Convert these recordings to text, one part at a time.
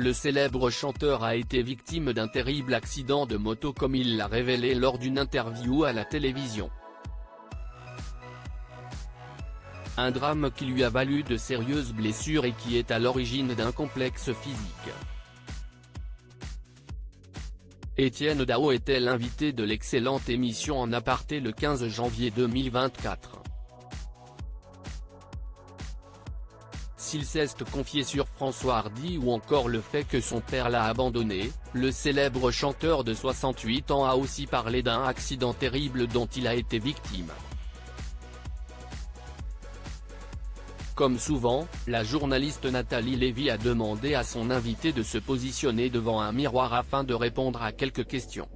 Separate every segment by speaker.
Speaker 1: le célèbre chanteur a été victime d'un terrible accident de moto comme il l'a révélé lors d'une interview à la télévision. Un drame qui lui a valu de sérieuses blessures et qui est à l'origine d'un complexe physique. Étienne Dao était l'invité de l'excellente émission En Aparté le 15 janvier 2024. S'il s'est confié sur François Hardy ou encore le fait que son père l'a abandonné, le célèbre chanteur de 68 ans a aussi parlé d'un accident terrible dont il a été victime. Comme souvent, la journaliste Nathalie Lévy a demandé à son invité de se positionner devant un miroir afin de répondre à quelques questions.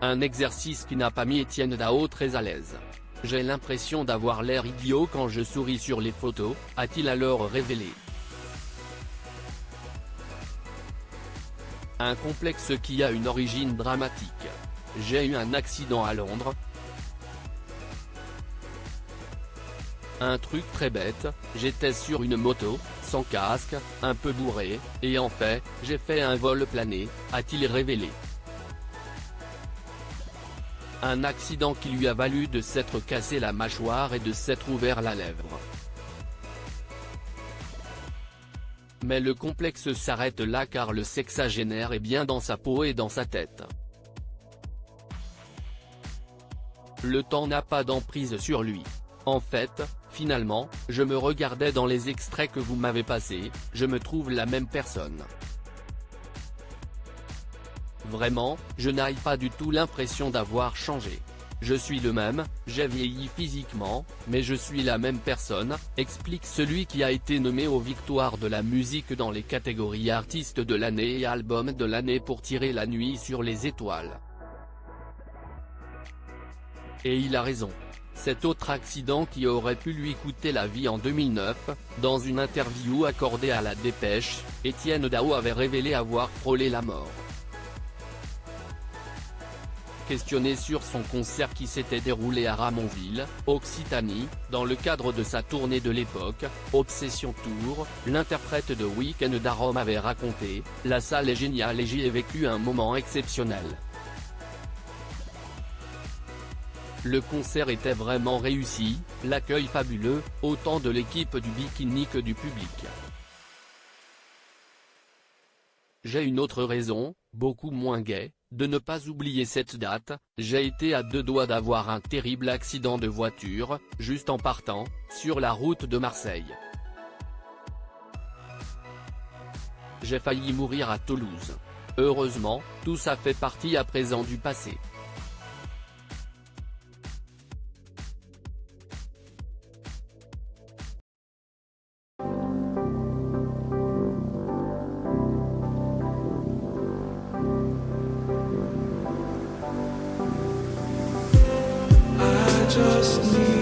Speaker 1: Un exercice qui n'a pas mis Étienne Dao très à l'aise. J'ai l'impression d'avoir l'air idiot quand je souris sur les photos, a-t-il alors révélé. Un complexe qui a une origine dramatique. J'ai eu un accident à Londres. Un truc très bête, j'étais sur une moto, sans casque, un peu bourré, et en fait, j'ai fait un vol plané, a-t-il révélé. Un accident qui lui a valu de s'être cassé la mâchoire et de s'être ouvert la lèvre. Mais le complexe s'arrête là car le sexagénaire est bien dans sa peau et dans sa tête. Le temps n'a pas d'emprise sur lui. En fait, finalement, je me regardais dans les extraits que vous m'avez passés, je me trouve la même personne. Vraiment, je n'ai pas du tout l'impression d'avoir changé. Je suis le même, j'ai vieilli physiquement, mais je suis la même personne, explique celui qui a été nommé aux victoires de la musique dans les catégories artiste de l'année et album de l'année pour Tirer la nuit sur les étoiles. Et il a raison. Cet autre accident qui aurait pu lui coûter la vie en 2009, dans une interview accordée à La Dépêche, Étienne Dao avait révélé avoir frôlé la mort. Questionné sur son concert qui s'était déroulé à Ramonville, Occitanie, dans le cadre de sa tournée de l'époque, Obsession Tour, l'interprète de Weekend d'Arôme avait raconté « La salle est géniale et j'y ai vécu un moment exceptionnel. Le concert était vraiment réussi, l'accueil fabuleux, autant de l'équipe du bikini que du public. J'ai une autre raison, beaucoup moins gaie, de ne pas oublier cette date, j'ai été à 2 doigts d'avoir un terrible accident de voiture, juste en partant, sur la route de Marseille. J'ai failli mourir à Toulouse. Heureusement, tout ça fait partie à présent du passé.
Speaker 2: Just need